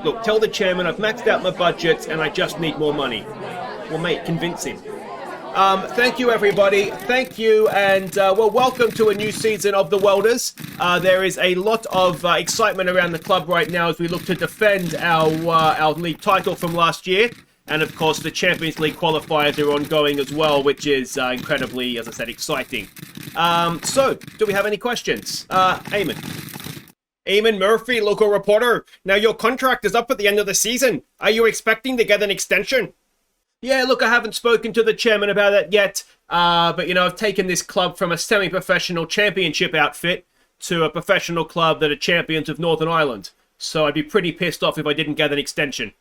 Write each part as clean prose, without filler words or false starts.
Look, tell the chairman I've maxed out my budget and I just need more money. Well, mate, convince him. Thank you, everybody. Thank you, and welcome to a new season of the Welders. There is a lot of excitement around the club right now as we look to defend our league title from last year. And, of course, the Champions League qualifiers are ongoing as well, which is incredibly, as I said, exciting. So, do we have any questions? Eamon Murphy, local reporter. Now, your contract is up at the end of the season. Are you expecting to get an extension? Yeah, look, I haven't spoken to the chairman about it yet, but, you know, I've taken this club from a semi-professional championship outfit to a professional club that are champions of Northern Ireland, so I'd be pretty pissed off if I didn't get an extension.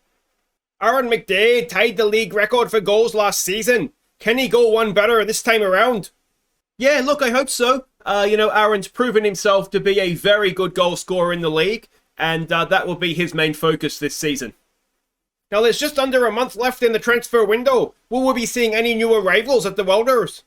Aaron McDade tied the league record for goals last season. Can he go one better this time around? Yeah, look, I hope so. You know, Aaron's proven himself to be a very good goal scorer in the league, and that will be his main focus this season. Now, there's just under a month left in the transfer window. Will we be seeing any new arrivals at the Welders?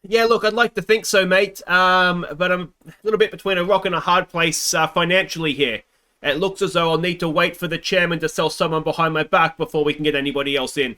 Yeah, look, I'd like to think so, mate. But I'm a little bit between a rock and a hard place financially here. It looks as though I'll need to wait for the chairman to sell someone behind my back before we can get anybody else in.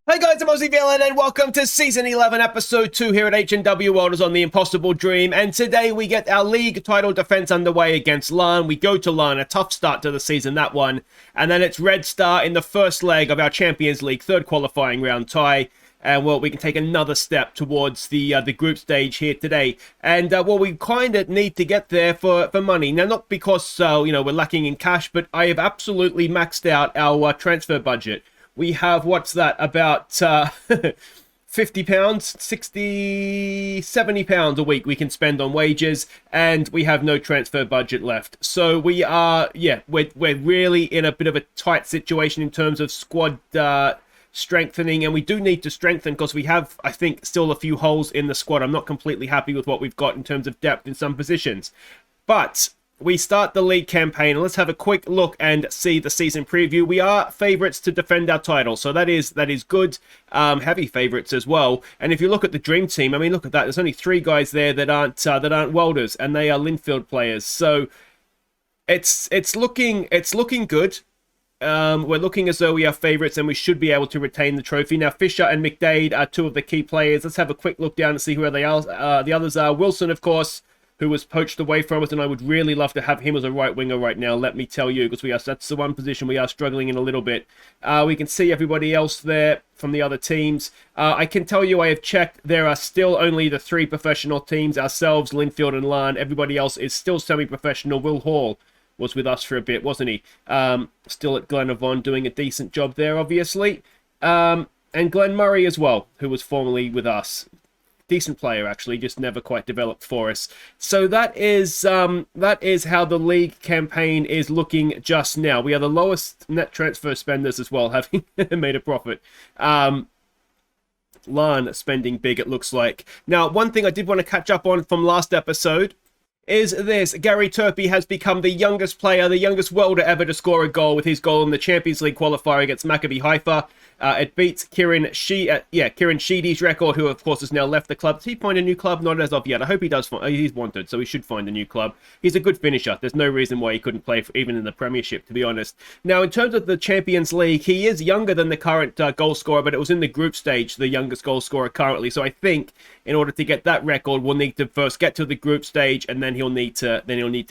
Hey guys, I'm Aussie and welcome to Season 11, Episode 2 here at H&W Welders on The Impossible Dream. And today we get our league title defense underway against Larne. We go to Larne, a tough start to the season, that one. And then it's Red Star in the first leg of our Champions League third qualifying round tie. And, well, we can take another step towards the group stage here today. And, well, we kind of need to get there for money. Now, not because, you know, we're lacking in cash, but I have absolutely maxed out our transfer budget. We have, what's that, about £50, 60, 70 pounds a week we can spend on wages, and we have no transfer budget left. So we are, yeah, we're really in a bit of a tight situation in terms of squad strengthening, and we do need to strengthen because we have, I think, still a few holes in the squad. I'm not completely happy with what we've got in terms of depth in some positions. But we start the league campaign, and let's have a quick look and see the season preview. We are favourites to defend our title, so that is good. Heavy favourites as well. And if you look at the dream team, I mean, look at that. There's only 3 guys there that aren't Welders, and they are Linfield players. So it's looking good. We're looking as though we are favourites, and we should be able to retain the trophy. Now, Fisher and McDade are 2 of the key players. Let's have a quick look down and see who they are. The others are Wilson, of course, who was poached away from us, and I would really love to have him as a right winger right now, let me tell you, because that's the one position we are struggling in a little bit. We can see everybody else there from the other teams. I can tell you I have checked, there are still only the 3 professional teams, ourselves, Linfield and Larne. Everybody else is still semi-professional. Will Hall was with us for a bit, wasn't he? Still at Glenavon, doing a decent job there, obviously. And Glenn Murray as well, who was formerly with us. Decent player, actually, just never quite developed for us. So that is how the league campaign is looking just now. We are the lowest net transfer spenders as well, having made a profit. Larne spending big, it looks like. Now, one thing I did want to catch up on from last episode is this. Gary Turpie has become the youngest player, the youngest welder ever to score a goal with his goal in the Champions League qualifier against Maccabi Haifa. It beats Kieran Sheedy's record, who of course has now left the club. Does he find a new club? Not as of yet. I hope he does. He's wanted, so he should find a new club. He's a good finisher. There's no reason why he couldn't play even in the Premiership, to be honest. Now, in terms of the Champions League, he is younger than the current goal scorer, but it was in the group stage, the youngest goal scorer currently. So I think in order to get that record, we'll need to first get to the group stage, and then he'll need to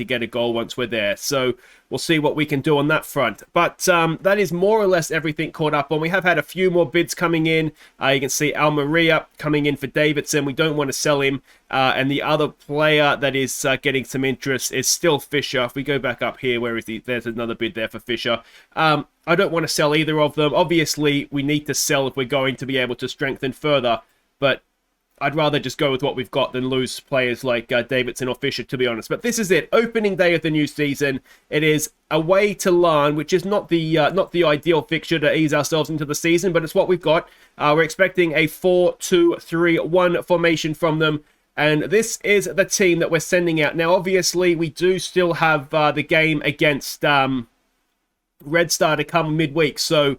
get a goal once we're there. So we'll see what we can do on that front. But that is more or less everything caught up on. We have had a few more bids coming in. You can see Almeria coming in for Davidson. We don't want to sell him. And the other player that is getting some interest is still Fisher. If we go back up here, where is he? There's another bid there for Fisher. I don't want to sell either of them. Obviously, we need to sell if we're going to be able to strengthen further. But I'd rather just go with what we've got than lose players like Davidson or Fisher, to be honest. But this is it. Opening day of the new season. It is away to Larne, which is not the ideal fixture to ease ourselves into the season, but it's what we've got. We're expecting a 4-2-3-1 formation from them. And this is the team that we're sending out. Now, obviously, we do still have the game against Red Star to come midweek. So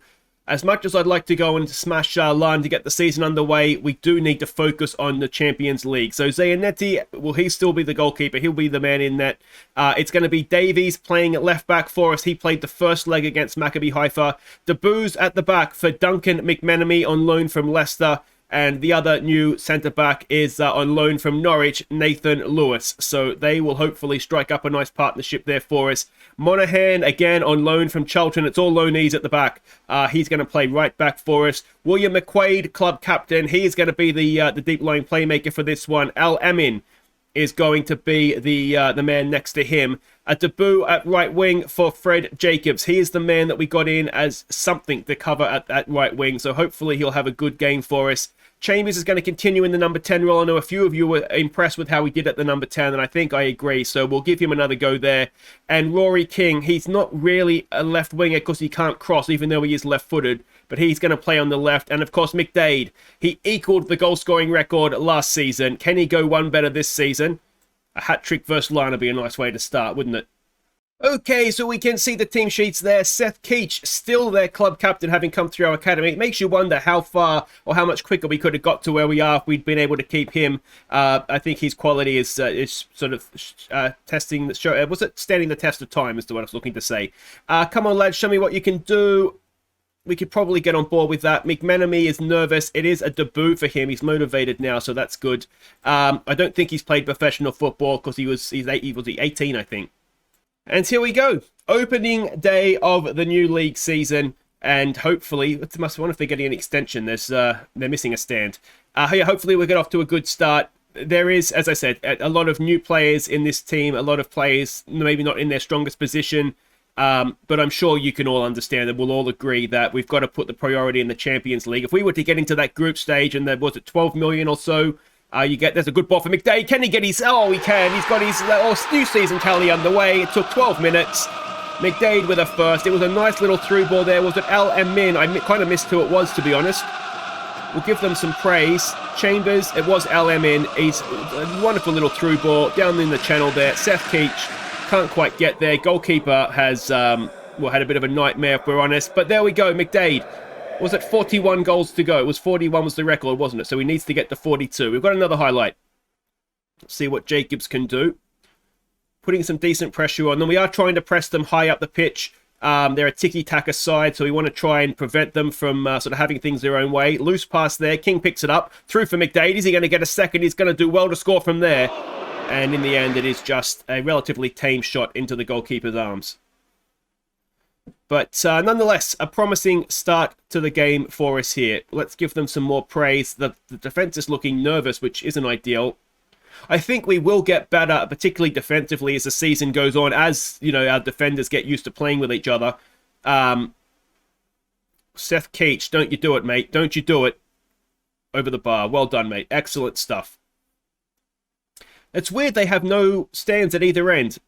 As much as I'd like to go and smash Larne to get the season underway, we do need to focus on the Champions League. So Zanetti, will he still be the goalkeeper? He'll be the man in net. It's going to be Davies playing at left back for us. He played the first leg against Maccabi Haifa. Deboo's at the back for Duncan McMenemy on loan from Leicester. And the other new centre-back is on loan from Norwich, Nathan Lewis. So they will hopefully strike up a nice partnership there for us. Monaghan, again, on loan from Charlton. It's all loanees at the back. He's going to play right back for us. William McQuaid, club captain. He is going to be the deep-lying playmaker for this one. Al Amin is going to be the man next to him. A debut at right wing for Fred Jacobs. He is the man that we got in as something to cover at right wing. So hopefully he'll have a good game for us. Chambers is going to continue in the number 10 role. I know a few of you were impressed with how he did at the number 10, and I think I agree. So we'll give him another go there. And Rory King, he's not really a left winger because he can't cross, even though he is left-footed. But he's going to play on the left. And, of course, McDade. He equaled the goal-scoring record last season. Can he go one better this season? A hat-trick versus Larne would be a nice way to start, wouldn't it? Okay, so we can see the team sheets there. Seth Keach, still their club captain, having come through our academy. It makes you wonder how far or how much quicker we could have got to where we are if we'd been able to keep him. I think his quality is sort of testing the show. Was it standing the test of time, is what I was looking to say. Come on, lads, show me what you can do. We could probably get on board with that. McMenemy is nervous. It is a debut for him. He's motivated now, so that's good. I don't think he's played professional football because he's 18, I think. And here we go. Opening day of the new league season. And hopefully, I wonder if they're getting an extension. They're missing a stand. Yeah, hopefully we'll get off to a good start. There is, as I said, a lot of new players in this team. A lot of players maybe not in their strongest position. But I'm sure you can all understand and we'll all agree that we've got to put the priority in the Champions League. If we were to get into that group stage and there was it 12 million or so, there's a good ball for McDade. Can he get his... Oh, he can. He's got his new season tally underway. It took 12 minutes. McDade with a first. It was a nice little through ball there. Was it Al Amin? I kind of missed who it was, to be honest. We'll give them some praise. Chambers, it was Al Amin. He's a wonderful little through ball down in the channel there. Seth Keach can't quite get there. Goalkeeper has had a bit of a nightmare, if we're honest. But there we go, McDade. Was it 41 goals to go? It was 41 was the record, wasn't it? So he needs to get to 42. We've got another highlight. Let's see what Jacobs can do. Putting some decent pressure on them. We are trying to press them high up the pitch. They're a tiki-taka side, so we want to try and prevent them from sort of having things their own way. Loose pass there. King picks it up. Through for McDade. Is he going to get a second? He's going to do well to score from there. And in the end, it is just a relatively tame shot into the goalkeeper's arms. But nonetheless, a promising start to the game for us here. Let's give them some more praise. The defense is looking nervous, which isn't ideal. I think we will get better, particularly defensively, as the season goes on, as our defenders get used to playing with each other. Seth Keach, don't you do it, mate. Don't you do it. Over the bar. Well done, mate. Excellent stuff. It's weird they have no stands at either end.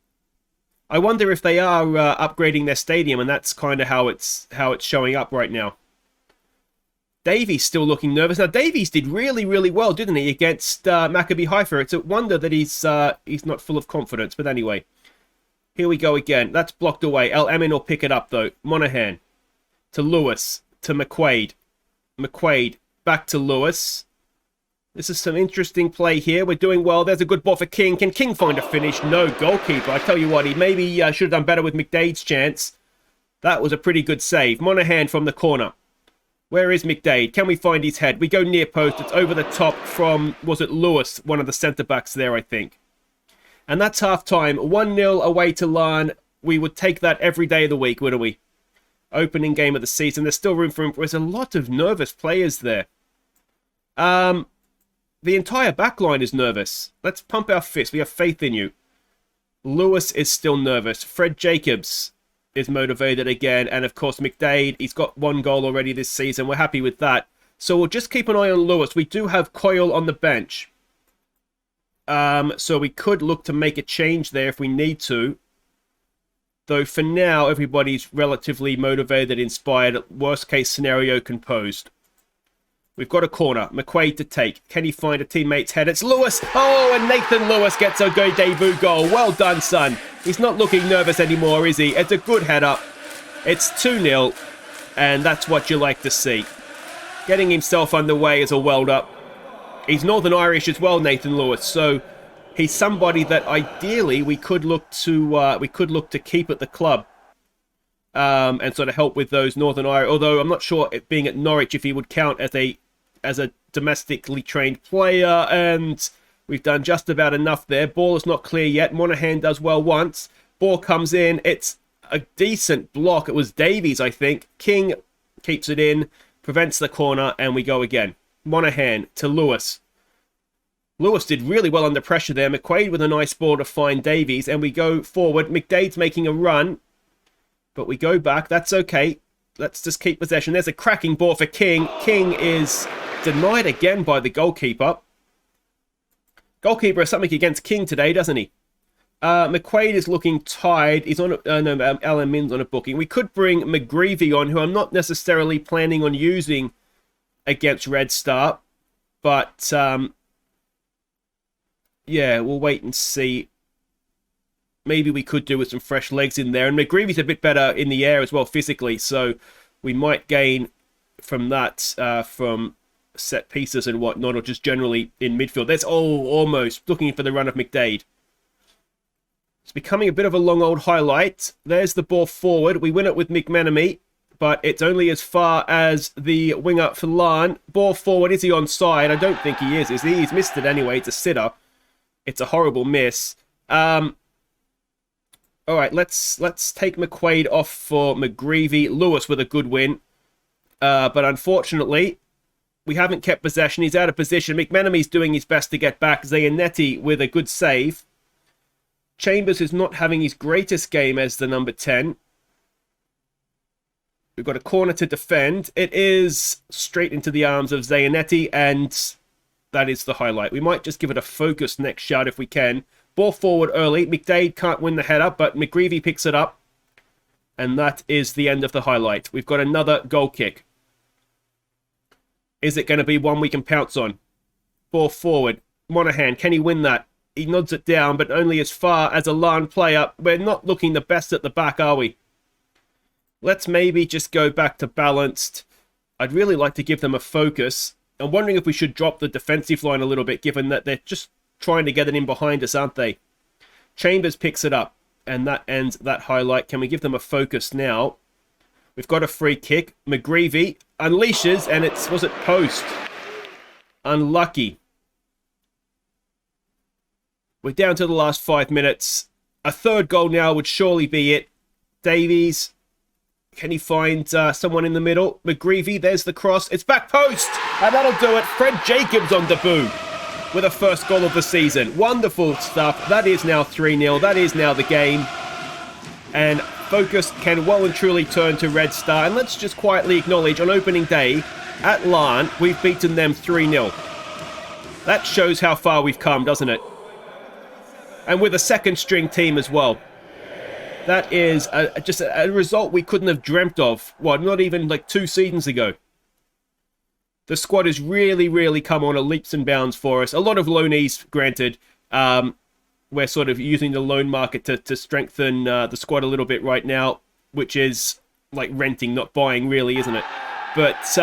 I wonder if they are upgrading their stadium, and that's kind of how it's showing up right now. Davies still looking nervous. Now, Davies did really, really well, didn't he, against Maccabi Haifa? It's a wonder that he's not full of confidence. But anyway, here we go again. That's blocked away. El Amin will pick it up, though. Monaghan to Lewis to McQuaid. McQuaid back to Lewis. This is some interesting play here. We're doing well. There's a good ball for King. Can King find a finish? No, goalkeeper. I tell you what, he maybe should have done better with McDade's chance. That was a pretty good save. Monaghan from the corner. Where is McDade? Can we find his head? We go near post. It's over the top from, was it Lewis? One of the centre-backs there, I think. And that's half-time. 1-0 away to Larne. We would take that every day of the week, wouldn't we? Opening game of the season. There's still room for him. There's a lot of nervous players there. The entire backline is nervous. Let's pump our fist. We have faith in you. Lewis is still nervous. Fred Jacobs is motivated again. And, of course, McDade, he's got 1 goal already this season. We're happy with that. So we'll just keep an eye on Lewis. We do have Coyle on the bench. So we could look to make a change there if we need to. Though, for now, everybody's relatively motivated, inspired. Worst case scenario composed. We've got a corner. McQuaid to take. Can he find a teammate's head? It's Lewis. Oh, and Nathan Lewis gets a good debut goal. Well done, son. He's not looking nervous anymore, is he? It's a good header. It's 2-0. And that's what you like to see. Getting himself underway as a welder. He's Northern Irish as well, Nathan Lewis. So he's somebody that ideally we could look to keep at the club. And sort of help with those Northern Irish. Although I'm not sure, it being at Norwich, if he would count as a domestically trained player. And we've done just about enough there. Ball is not clear yet. Monaghan does well once. Ball comes in. It's a decent block. It was Davies, I think. King keeps it in, prevents the corner, and we go again. Monaghan to Lewis. Lewis did really well under pressure there. McQuaid with a nice ball to find Davies, and we go forward. McDade's making a run, but we go back. That's okay. Let's just keep possession. There's a cracking ball for King. King is denied again by the goalkeeper. Goalkeeper has something against King today, doesn't he? McQuaid is looking tired. He's on Alan Min's on a booking. We could bring McGreevy on, who I'm not necessarily planning on using against Red Star. But, yeah, we'll wait and see. Maybe we could do with some fresh legs in there. And McGreevy's a bit better in the air as well, physically. So we might gain from that, from set pieces and whatnot, or just generally in midfield. That's almost looking for the run of McDade. It's becoming a bit of a long old highlight. There's the ball forward. We win it with McManamy, but it's only as far as the winger for Larne. Ball forward. Is he onside? I don't think he is he? He's missed it anyway. It's a sitter. It's a horrible miss. All right, let's take McQuaid off for McGreevy. Lewis with a good win. But unfortunately, we haven't kept possession. He's out of position. McManamy's doing his best to get back. Zayanetti with a good save. Chambers is not having his greatest game as the number 10. We've got a corner to defend. It is straight into the arms of Zayanetti, and that is the highlight. We might just give it a focused next shot if we can. Ball forward early. McDade can't win the header, but McGreevy picks it up. And that is the end of the highlight. We've got another goal kick. Is it going to be one we can pounce on? Ball forward. Monaghan, can he win that? He nods it down, but only as far as a Larne player. We're not looking the best at the back, are we? Let's maybe just go back to balanced. I'd really like to give them a focus. I'm wondering if we should drop the defensive line a little bit, given that they're just trying to get it in behind us, aren't they? Chambers picks it up, and that ends that highlight. Can we give them a focus now? We've got a free kick. McGreevy unleashes, and was it post? Unlucky. We're down to the last 5 minutes. A third goal now would surely be it. Davies, can he find someone in the middle? McGreevy, there's the cross. It's back post, and that'll do it. Fred Jacobs on debut with a first goal of the season. Wonderful stuff. That is now 3-0. That is now the game. And focus can well and truly turn to Red Star. And let's just quietly acknowledge, on opening day at Larne, we've beaten them 3-0. That shows how far we've come, doesn't it? And with a second string team as well. That is just a result we couldn't have dreamt of. Not even like 2 seasons ago. The squad has really, really come on a leaps and bounds for us. A lot of loanees, granted. We're sort of using the loan market to strengthen the squad a little bit right now, which is like renting, not buying, really, isn't it? But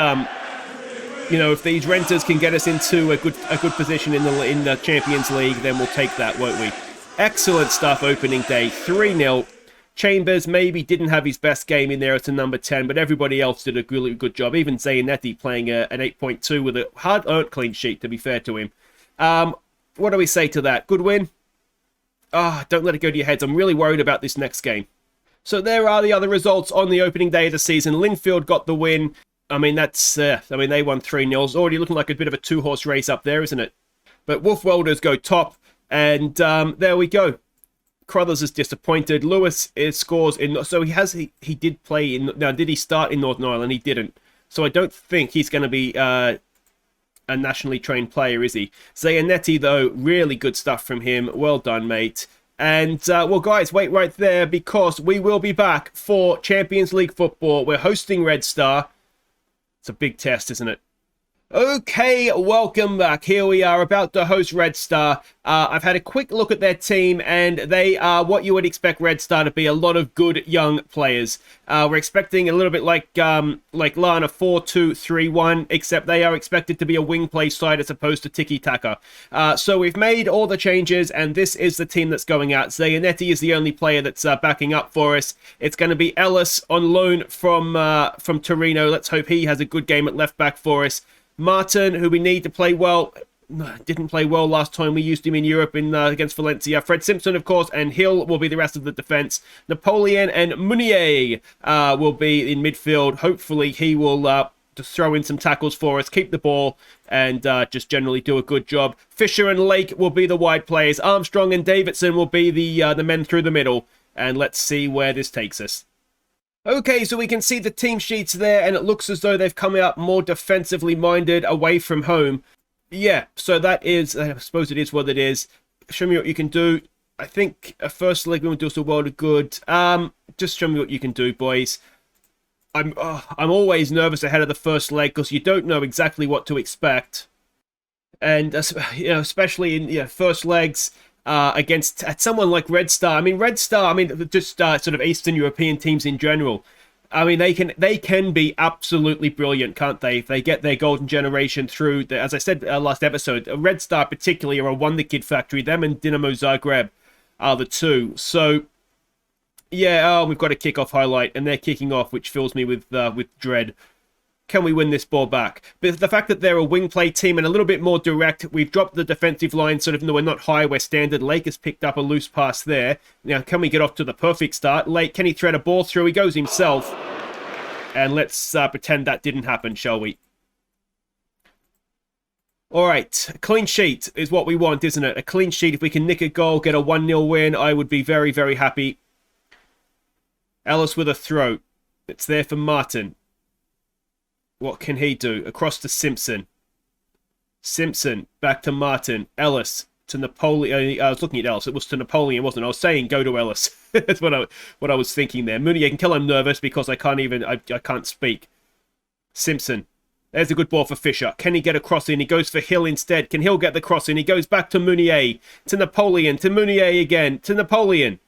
if these renters can get us into a good position in the Champions League, then we'll take that, won't we? Excellent stuff opening day, 3-0. Chambers maybe didn't have his best game in there as a number 10, but everybody else did a really good job. Even Zayanetti playing an 8.2 with a hard-earned clean sheet, to be fair to him. What do we say to that? Good win? Don't let it go to your heads. I'm really worried about this next game. So there are the other results on the opening day of the season. Linfield got the win. They won 3-0. It's already looking like a bit of a 2-horse race up there, isn't it? But Wolf Welders go top, and there we go. Crothers is disappointed. Lewis scores in. So he did play in. Now, did he start in Northern Ireland? He didn't. So I don't think he's going to be a nationally trained player, is he? Zayanetti, though, really good stuff from him. Well done, mate. And, well, guys, wait right there, because we will be back for Champions League football. We're hosting Red Star. It's a big test, isn't it? Okay, welcome back. Here we are about to host Red Star. I've had a quick look at their team, and they are what you would expect Red Star to be, a lot of good young players. We're expecting a little bit like Larne 4-2-3-1, except they are expected to be a wing play side as opposed to tiki-taka. So we've made all the changes, and this is the team that's going out. Zayanetti is the only player that's backing up for us. It's going to be Ellis on loan from Torino. Let's hope he has a good game at left back for us. Martin, who we need to play well, didn't play well last time we used him in Europe against Valencia. Fred Simpson, of course, and Hill will be the rest of the defence. Napoleon and Meunier will be in midfield. Hopefully he will just throw in some tackles for us, keep the ball, and just generally do a good job. Fisher and Lake will be the wide players. Armstrong and Davidson will be the men through the middle. And let's see where this takes us. Okay, so we can see the team sheets there, and it looks as though they've come out more defensively minded away from home. Yeah, so that is, I suppose it is what it is. Show me what you can do. I think a first leg will do us a world of good. Just show me what you can do, boys. I'm always nervous ahead of the first leg because you don't know exactly what to expect. And, especially in first legs, against someone like Red Star. I mean, Red Star, just sort of Eastern European teams in general. I mean, they can be absolutely brilliant, can't they? If they get their golden generation through, as I said last episode, Red Star particularly are a wonder kid factory. Them and Dinamo Zagreb are the two. So, yeah, we've got a kickoff highlight, and they're kicking off, which fills me with dread. Can we win this ball back? But the fact that they're a wing play team and a little bit more direct, we've dropped the defensive line, sort of, no, we're not high, we're standard. Lake has picked up a loose pass there. Now, can we get off to the perfect start? Lake, can he thread a ball through? He goes himself. And let's pretend that didn't happen, shall we? All right, a clean sheet is what we want, isn't it? A clean sheet. If we can nick a goal, get a 1-0 win, I would be very, very happy. Ellis with a throw. It's there for Martin. What can he do? Across to Simpson. Simpson, back to Martin. Ellis to Napoleon. I was looking at Ellis. It was to Napoleon, wasn't it? I was saying go to Ellis. That's what I was thinking there. Mooney, you can tell I'm nervous because I can't speak. Simpson. There's a good ball for Fisher. Can he get a cross in? He goes for Hill instead. Can Hill get the cross in? He goes back to Meunier. To Napoleon. To Meunier again. To Napoleon.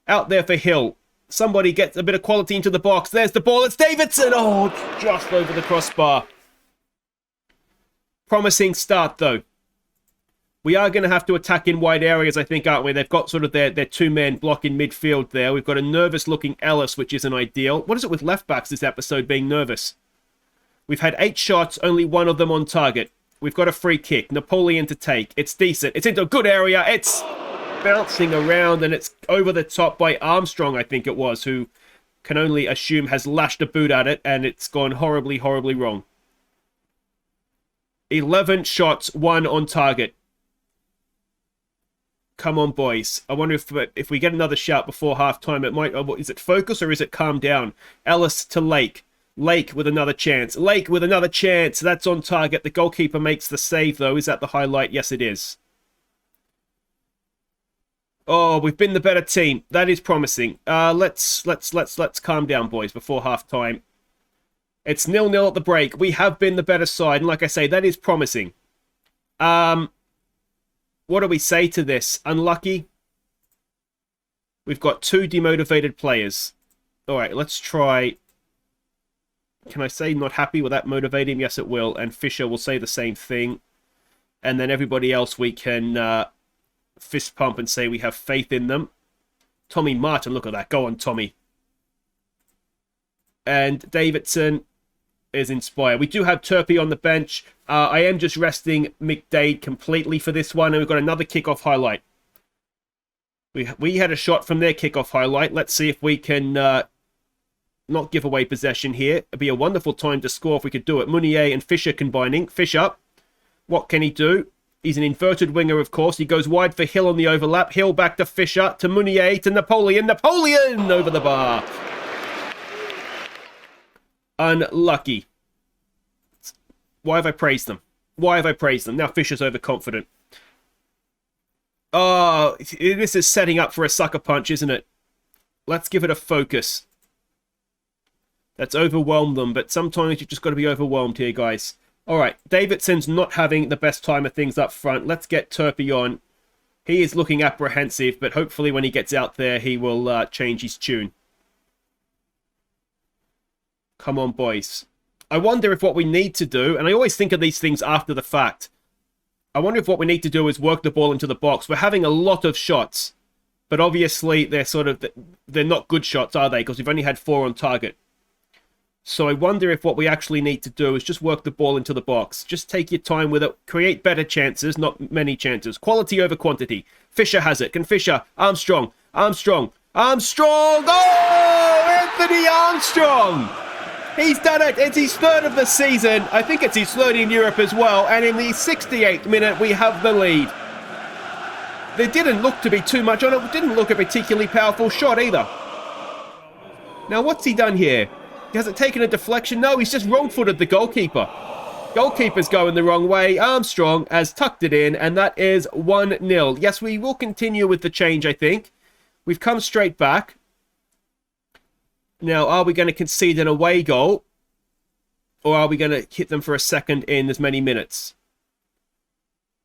Out there for Hill. Somebody gets a bit of quality into the box. There's the ball. It's Davidson. Oh, just over the crossbar. Promising start, though. We are going to have to attack in wide areas, I think, aren't we? They've got sort of their two-man block in midfield there. We've got a nervous-looking Ellis, which isn't ideal. What is it with left-backs this episode being nervous? We've had 8 shots, only 1 of them on target. We've got a free kick. Napoleon to take. It's decent. It's into a good area. It's bouncing around, and it's over the top by Armstrong, I think it was, who can only assume has lashed a boot at it, and it's gone horribly, horribly wrong. 11 shots, 1 on target. Come on, boys. I wonder if we get another shot before half-time, it might... Is it focus or is it calm down? Ellis to Lake. Lake with another chance. Lake with another chance. That's on target. The goalkeeper makes the save, though. Is that the highlight? Yes, it is. Oh, we've been the better team. That is promising. Let's calm down, boys, before half-time. It's 0-0 at the break. We have been the better side, and like I say, that is promising. What do we say to this? Unlucky? We've got 2 demotivated players. All right, let's try... Can I say not happy? Will that motivate him? Yes, it will. And Fisher will say the same thing. And then everybody else we can... fist pump and say we have faith in them. Tommy Martin, look at that. Go on, Tommy. And Davidson is inspired. We do have Turpey on the bench. I am just resting McDade completely for this one. And we've got another kickoff highlight. We had a shot from their kickoff highlight. Let's see if we can not give away possession here. It'd be a wonderful time to score if we could do it. Meunier and Fisher combining. Fisher, what can he do? He's an inverted winger, of course. He goes wide for Hill on the overlap. Hill back to Fisher, to Meunier, to Napoleon. Napoleon over the bar. Unlucky. Why have I praised them? Why have I praised them? Now Fisher's overconfident. Oh, this is setting up for a sucker punch, isn't it? Let's give it a focus. That's overwhelmed them, but sometimes you've just got to be overwhelmed here, guys. All right, Davidson's not having the best time of things up front. Let's get Turpey on. He is looking apprehensive, but hopefully when he gets out there, he will change his tune. Come on, boys. I wonder if what we need to do, and I always think of these things after the fact, I wonder if what we need to do is work the ball into the box. We're having a lot of shots, but obviously they're not good shots, are they? Because we've only had 4 on target. So I wonder if what we actually need to do is just work the ball into the box. Just take your time with it. Create better chances, not many chances. Quality over quantity. Fisher has it. Can Fisher? Armstrong. Armstrong. Armstrong! Oh! Anthony Armstrong! He's done it. It's his 3rd of the season. I think it's his 3rd in Europe as well. And in the 68th minute, we have the lead. There didn't look to be too much on it. It didn't look a particularly powerful shot either. Now, what's he done here? Has it taken a deflection? No, he's just wrong-footed the goalkeeper. Goalkeeper's going the wrong way. Armstrong has tucked it in, and that is 1-0. Yes, we will continue with the change, I think. We've come straight back. Now, are we going to concede an away goal? Or are we going to hit them for a second in as many minutes?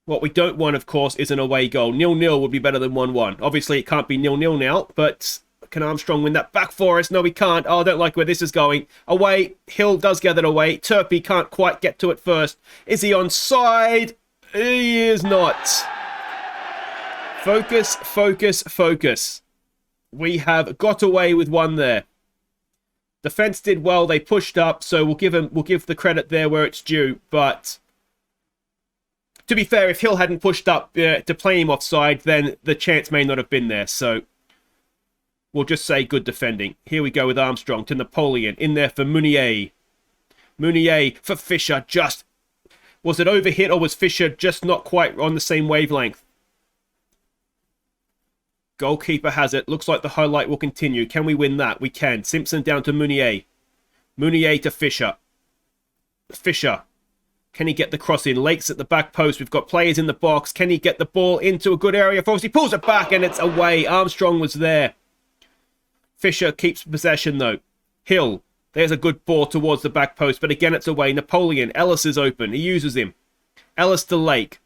What we don't want, of course, is an away goal. 0-0 would be better than 1-1. Obviously, it can't be 0-0 now, but can Armstrong win that back for us? No, he can't. Oh, I don't like where this is going. Away. Hill does get it away. Turpey can't quite get to it first. Is he onside? He is not. Focus, focus, focus. We have got away with one there. Defense did well. They pushed up, so we'll give the credit there where it's due. But to be fair, if Hill hadn't pushed up to play him offside, then the chance may not have been there. So we'll just say good defending. Here we go with Armstrong to Napoleon. In there for Meunier. Meunier for Fisher. Just, was it overhit or was Fisher just not quite on the same wavelength? Goalkeeper has it. Looks like the highlight will continue. Can we win that? We can. Simpson down to Meunier. Meunier to Fisher. Fisher. Can he get the cross in? Lake's at the back post. We've got players in the box. Can he get the ball into a good area for us? He pulls it back and it's away. Armstrong was there. Fisher keeps possession though. Hill. There's a good ball towards the back post, but again it's away. Napoleon. Ellis is open. He uses him. Ellis to Lake.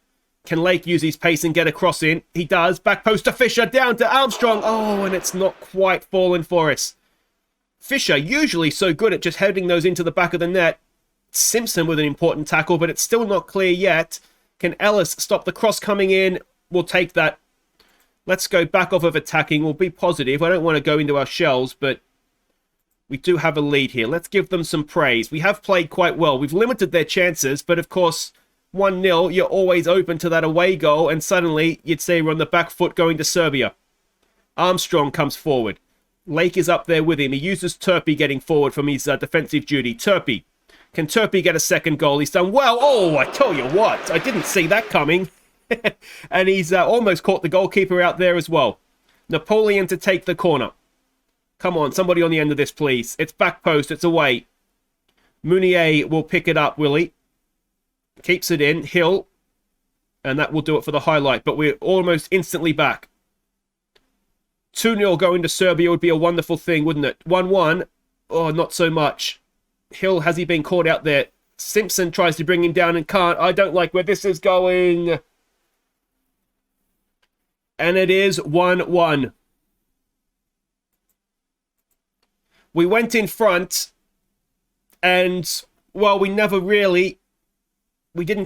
Can Lake use his pace and get a cross in? He does. Back post to Fisher. Down to Armstrong. Oh, and it's not quite fallen for us. Fisher, usually so good at just heading those into the back of the net. Simpson with an important tackle, but it's still not clear yet. Can Ellis stop the cross coming in? We'll take that. Let's go back off of attacking. We'll be positive. I don't want to go into our shells, but we do have a lead here. Let's give them some praise. We have played quite well. We've limited their chances, but of course, 1-0, you're always open to that away goal, and suddenly you'd say we're on the back foot going to Serbia. Armstrong comes forward. Lake is up there with him. He uses Turpey getting forward from his defensive duty. Turpey. Can Turpey get a second goal? He's done well. Oh, I tell you what, I didn't see that coming. And he's almost caught the goalkeeper out there as well. Napoleon to take the corner. Come on, somebody on the end of this, please. It's back post. It's away. Meunier will pick it up, will he? Keeps it in. Hill. And that will do it for the highlight. But we're almost instantly back. 2-0 going to Serbia would be a wonderful thing, wouldn't it? 1-1. Oh, not so much. Hill, has he been caught out there? Simpson tries to bring him down and can't. I don't like where this is going. And it is 1-1. We went in front and, well, we didn't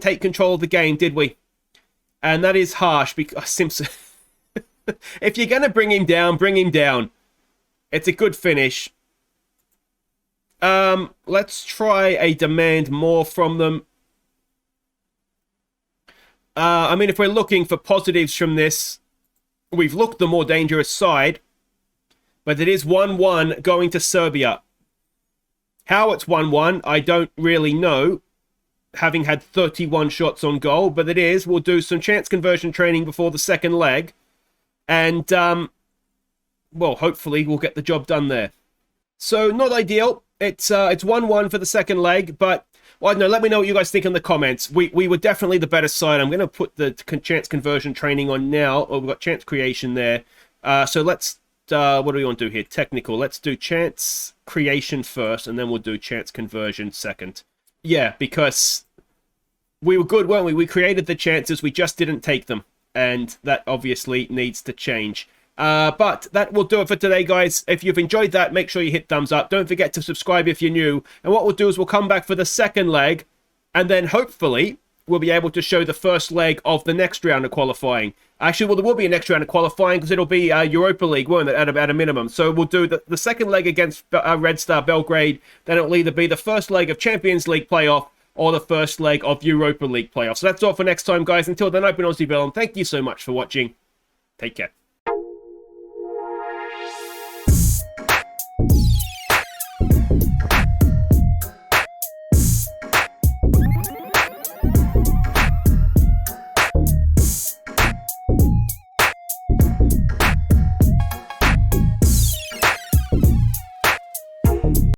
take control of the game, did we? And that is harsh because Simpson, if you're going to bring him down, bring him down. It's a good finish. Let's try a demand more from them. I mean, if we're looking for positives from this, we've looked the more dangerous side, but it is 1-1 going to Serbia. How it's 1-1, I don't really know, having had 31 shots on goal, but it is. We'll do some chance conversion training before the second leg, and, well, hopefully we'll get the job done there. So, not ideal. It's 1-1 for the second leg, but, well, I don't know, let me know what you guys think in the comments. We were definitely the better side. I'm going to put the chance conversion training on now. Oh, we've got chance creation there. So let's, what do we want to do here? Technical. Let's do chance creation first, and then we'll do chance conversion second. Yeah, because we were good, weren't we? We created the chances, we just didn't take them. And that obviously needs to change. But that will do it for today, guys. If you've enjoyed that, make sure you hit thumbs up. Don't forget to subscribe if you're new. And what we'll do is we'll come back for the second leg. And then hopefully we'll be able to show the first leg of the next round of qualifying. Actually, well, there will be a next round of qualifying because it'll be Europa League, won't it, at a minimum. So we'll do the second leg against Red Star Belgrade. Then it'll either be the first leg of Champions League playoff or the first leg of Europa League playoff. So that's all for next time, guys. Until then, I've been Aussie Bill, and thank you so much for watching. Take care.